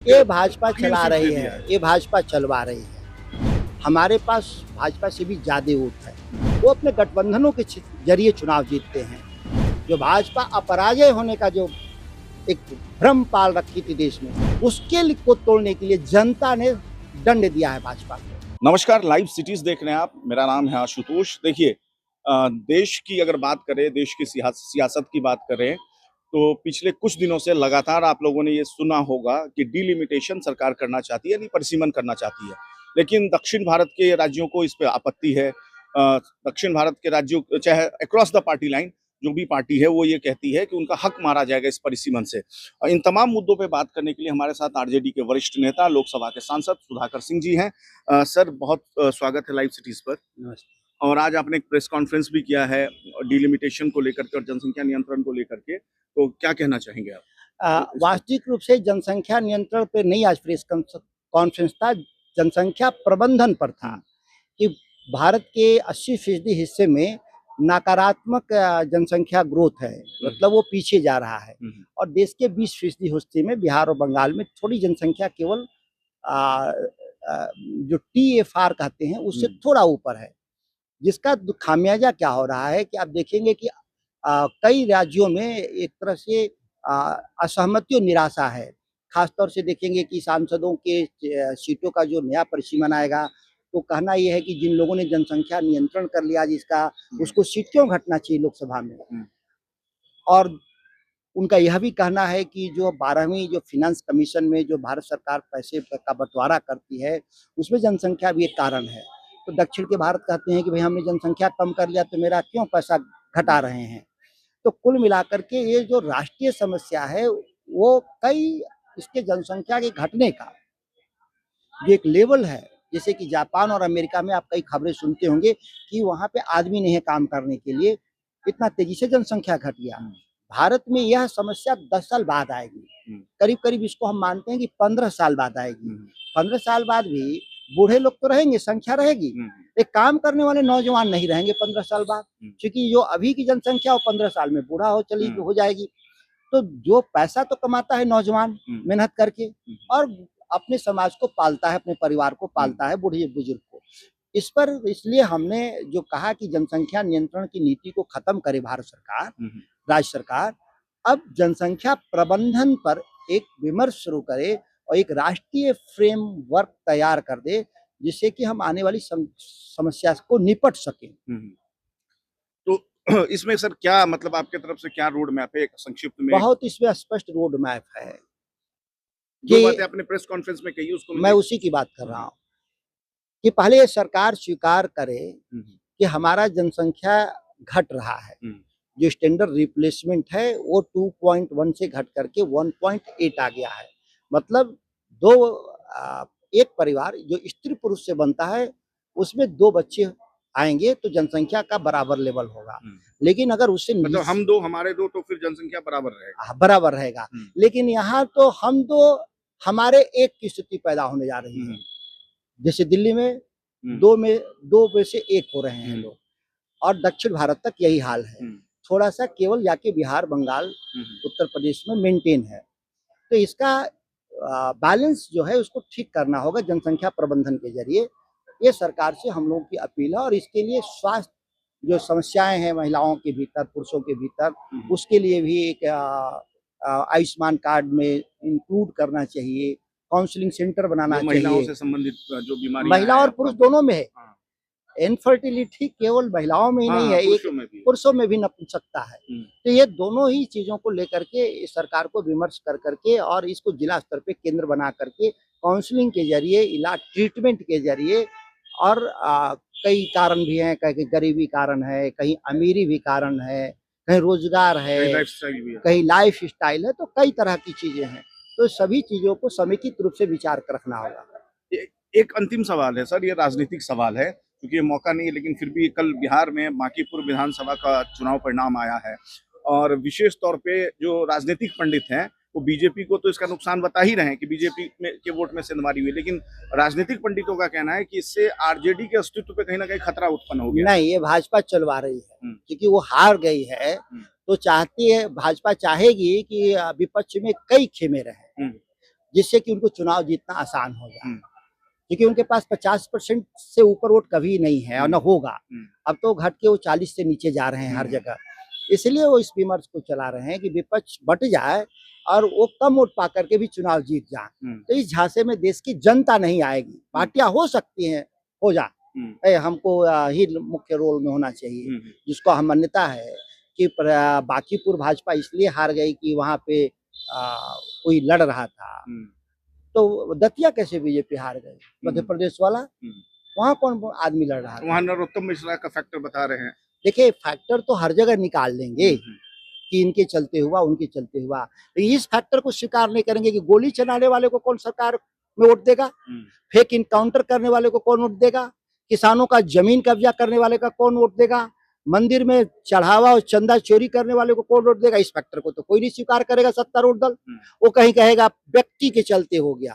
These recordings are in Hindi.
ये भाजपा चला रही है, ये भाजपा चलवा रही है। हमारे पास भाजपा से भी ज़्यादा वोट है। वो अपने गठबंधनों के जरिए चुनाव जीतते हैं। जो भाजपा अपराजय होने का जो एक भ्रम पाल रखी थी देश में, उसके को तोड़ने के लिए जनता ने दंड दिया है भाजपा को। नमस्कार, लाइव सिटीज देख रहे हैं आप। मेरा नाम है आशुतोष। देखिए, देश की अगर बात करें, देश की सियासत की बात करें, तो पिछले कुछ दिनों से लगातार आप लोगों ने ये सुना होगा कि डिलिमिटेशन सरकार करना चाहती है, यानी परिसीमन करना चाहती है। लेकिन दक्षिण भारत के राज्यों को इस पे आपत्ति है। दक्षिण भारत के राज्यों, चाहे अक्रॉस द पार्टी लाइन जो भी पार्टी है, वो ये कहती है कि उनका हक मारा जाएगा इस परिसीमन से। इन तमाम मुद्दों पे बात करने के लिए हमारे साथ आरजेडी के वरिष्ठ नेता, लोकसभा के सांसद सुधाकर सिंह जी हैं। सर, बहुत स्वागत है लाइव सिटीज पर। नमस्ते। और आज आपने एक प्रेस कॉन्फ्रेंस भी किया है डिलिमिटेशन को लेकर के और जनसंख्या नियंत्रण को लेकर के, तो क्या कहना चाहेंगे आप? वास्तविक रूप से जनसंख्या नियंत्रण पे नहीं आज प्रेस कॉन्फ्रेंस था, जनसंख्या प्रबंधन पर था कि भारत के 80% हिस्से में नकारात्मक जनसंख्या ग्रोथ है, मतलब वो पीछे जा रहा है। और देश के 20% हिस्से में बिहार और बंगाल में थोड़ी जनसंख्या केवल जो TFR कहते हैं उससे थोड़ा ऊपर है, जिसका खामियाजा क्या हो रहा है कि आप देखेंगे कि कई राज्यों में एक तरह से असहमति और निराशा है। खासतौर से देखेंगे कि सांसदों के सीटों का जो नया परिसीमन आएगा, तो कहना यह है कि जिन लोगों ने जनसंख्या नियंत्रण कर लिया जिसका, उसको सीट क्यों घटना चाहिए लोकसभा में। और उनका यह भी कहना है कि जो 12वीं जो फिनेंस कमीशन में जो भारत सरकार पैसे का बंटवारा करती है, उसमें जनसंख्या भी एक कारण है। तो दक्षिण के भारत कहते हैं कि भाई हमने जनसंख्या कम कर लिया तो मेरा क्यों पैसा घटा रहे हैं। तो कुल मिलाकर के ये जो राष्ट्रीय समस्या है, वो कई इसके जनसंख्या के घटने का जो एक लेवल है, जैसे कि जापान और अमेरिका में आप कई खबरें सुनते होंगे कि वहाँ पे आदमी नहीं है काम करने के लिए, इतना तेजी से जनसंख्या घट गया। भारत में यह समस्या 10 साल बाद आएगी, करीब करीब इसको हम मानते हैं कि 15 साल बाद आएगी। 15 साल बाद भी बूढ़े लोग तो रहेंगे, संख्या रहेगी, एक काम करने वाले नौजवान नहीं रहेंगे 15 साल बाद, क्योंकि जो अभी की जनसंख्या वो 15 साल में बूढ़ा हो जाएगी। तो जो पैसा तो कमाता है नौजवान मेहनत करके, और अपने समाज को पालता है, अपने परिवार को पालता है, बूढ़े बुजुर्ग को। इस पर इसलिए हमने जो कहा कि जनसंख्या नियंत्रण की नीति को खत्म करे भारत सरकार, राज्य सरकार, अब जनसंख्या प्रबंधन पर एक विमर्श शुरू करे और एक राष्ट्रीय फ्रेमवर्क तैयार कर दे, जिससे कि हम आने वाली समस्या को निपट सकें। तो इसमें सर क्या मतलब आपके तरफ से क्या रोड मैप है, एक संक्षिप्त में? बहुत इसमें स्पष्ट रोड मैप है। जो बातें आपने प्रेस कॉन्फ्रेंस में कही उसको मैं उसी की बात कर रहा हूँ कि पहले ये सरकार स्वीकार करे कि हमारा जनसंख्या घट रहा है। जो स्टैंडर्ड रिप्लेसमेंट है वो 2.1 से घट करके 1.8 आ गया है। मतलब एक परिवार जो स्त्री पुरुष से बनता है, उसमें 2 बच्चे आएंगे तो जनसंख्या का बराबर लेवल होगा। लेकिन अगर उससे मतलब हम 2 हमारे 2 तो फिर जनसंख्या बराबर रहेगा। लेकिन यहाँ तो हम 2 हमारे 1 की स्थिति पैदा होने जा रही है। जैसे दिल्ली में 2 में से 1 हो रहे हैं लोग, और दक्षिण भारत तक यही हाल है। थोड़ा सा केवल जाके बिहार, बंगाल, उत्तर प्रदेश में मेंटेन है। तो इसका बैलेंस जो है उसको ठीक करना होगा जनसंख्या प्रबंधन के जरिए। ये सरकार से हम लोगों की अपील है। और इसके लिए स्वास्थ्य जो समस्याएं हैं महिलाओं के भीतर, पुरुषों के भीतर, उसके लिए भी एक आयुष्मान कार्ड में इंक्लूड करना चाहिए, काउंसलिंग सेंटर बनाना चाहिए। महिलाओं से संबंधित जो बीमारियां, महिला और पुरुष दोनों में है। इनफर्टिलिटी केवल महिलाओं में ही नहीं है, एक पुरुषों में भी नपुंसकता है। तो ये दोनों ही चीजों को लेकर के सरकार को विमर्श कर करके और इसको जिला स्तर पे केंद्र बना करके काउंसलिंग के जरिए, इलाज ट्रीटमेंट के जरिए, और कई कारण भी हैं, कहीं गरीबी कारण है, कहीं अमीरी भी कारण है, कहीं रोजगार है, कहीं लाइफ स्टाइल है, तो कई तरह की चीजें हैं। तो सभी चीजों को समेकित रूप से विचार कर रखना होगा। एक अंतिम सवाल है सर, ये राजनीतिक सवाल है क्योंकि ये मौका नहीं है, लेकिन फिर भी कल बिहार में बांकीपुर विधानसभा का चुनाव परिणाम आया है, और विशेष तौर पे जो राजनीतिक पंडित हैं वो बीजेपी को तो इसका नुकसान बता ही रहे हैं कि बीजेपी के वोट में सेंधमारी हुई, लेकिन राजनीतिक पंडितों का कहना है कि इससे आरजेडी के अस्तित्व पे कहीं ना कहीं खतरा उत्पन्न हो गया। नहीं, ये भाजपा चलवा रही है, क्योंकि वो हार गई है तो चाहती है, भाजपा चाहेगी कि विपक्ष में कई खेमे रहे। जिससे कि उनको चुनाव जीतना आसान हो जाए, हम्म। क्योंकि उनके पास 50% से ऊपर वोट कभी नहीं है और न होगा। अब तो घट के वो 40 से नीचे जा रहे हैं हर जगह, इसलिए वो इस विमर्श को चला रहे हैं कि विपक्ष बट जाए और वो कम वोट पा करके भी चुनाव जीत जाए। तो इस झांसे में देश की जनता नहीं आएगी, पार्टियां हो सकती हैं, हो जा हमको ही मुख्य रोल में होना चाहिए, जिसको हम मान्यता है कि बांकीपुर भाजपा इसलिए हार गई कि वहाँ पे कोई लड़ रहा था, तो दतिया कैसे बीजेपी हार गई? मध्य प्रदेश वाला, वहाँ कौन आदमी लड़ रहा था? वहाँ नरोत्तम मिश्रा का फैक्टर बता रहे हैं। देखिए फैक्टर तो हर जगह निकाल लेंगे कि इनके चलते हुआ, उनके चलते हुआ, लेकिन इस फैक्टर को स्वीकार नहीं करेंगे कि गोली चलाने वाले को कौन सरकार में वोट देगा, फेक इनकाउंटर करने वाले को कौन वोट देगा, किसानों का जमीन कब्जा करने वाले का कौन वोट देगा, मंदिर में चढ़ावा और चंदा चोरी करने वाले को कौन वोट देगा? इस फैक्टर को तो कोई नहीं स्वीकार करेगा सत्तारूढ़ दल। वो कहीं कहेगा व्यक्ति के चलते हो गया,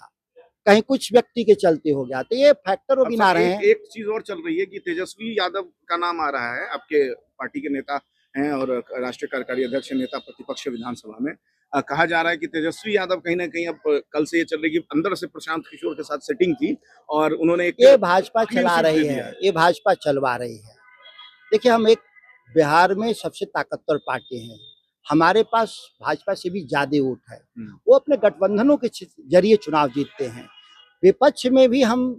कहीं कुछ व्यक्ति के चलते हो गया, तो ये फैक्टर वो गिना रहे हैं। एक चीज और चल रही है कि तेजस्वी यादव का नाम आ रहा है, आपके पार्टी के नेता हैं और राष्ट्रीय कार्यकारी अध्यक्ष नेता प्रतिपक्ष विधानसभा में। कहा जा रहा है कि तेजस्वी यादव कहीं ना कहीं, अब कल से ये चल रही है कि अंदर से प्रशांत किशोर के साथ सेटिंग थी और उन्होंने ये भाजपा चला रही है, ये भाजपा चलवा रही है। देखिए हम एक बिहार में सबसे ताकतवर पार्टी हैं, हमारे पास भाजपा से भी ज्यादा वोट है, वो अपने गठबंधनों के जरिए चुनाव जीतते हैं। विपक्ष में भी हम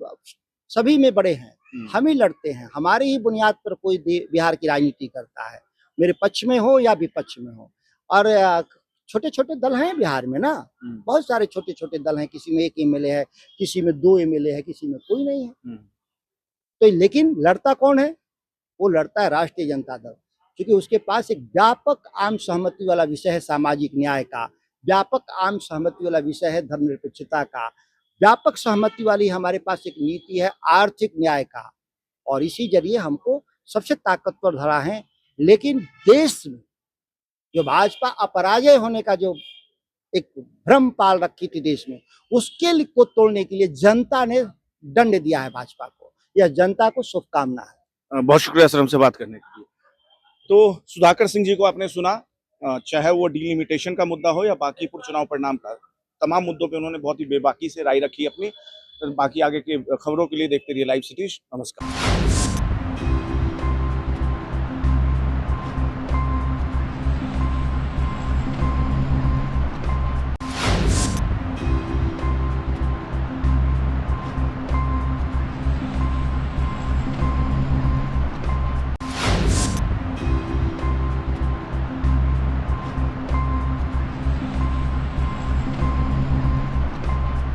सभी में बड़े हैं, हम ही लड़ते हैं, हमारी ही बुनियाद पर कोई बिहार की राजनीति करता है, मेरे पक्ष में हो या विपक्ष में हो। और छोटे छोटे दल हैं बिहार में ना, बहुत सारे छोटे छोटे दल हैं, किसी में 1 एमएलए है, किसी में 2 एमएलए है, किसी में कोई नहीं है। तो लेकिन लड़ता कौन है? वो लड़ता है राष्ट्रीय जनता दल, क्योंकि उसके पास एक व्यापक आम सहमति वाला विषय है सामाजिक न्याय का, व्यापक आम सहमति वाला विषय है धर्मनिरपेक्षता का, व्यापक सहमति वाली हमारे पास एक नीति है आर्थिक न्याय का, और इसी जरिए हमको सबसे ताकतवर धरा है। लेकिन देश में जो भाजपा अपराजय होने का जो एक भ्रम पाल रखी थी देश में, उसके को तोड़ने के लिए जनता ने दंड दिया है भाजपा को। यह जनता को शुभकामना है। बहुत शुक्रिया सर हमसे बात करने के लिए। तो सुधाकर सिंह जी को आपने सुना, चाहे वो डिलिमिटेशन का मुद्दा हो या बांकीपुर चुनाव परिणाम का, तमाम मुद्दों पे उन्होंने बहुत ही बेबाकी से राय रखी अपनी। तो बाकी आगे की खबरों के लिए देखते रहिए लाइव सिटी। नमस्कार।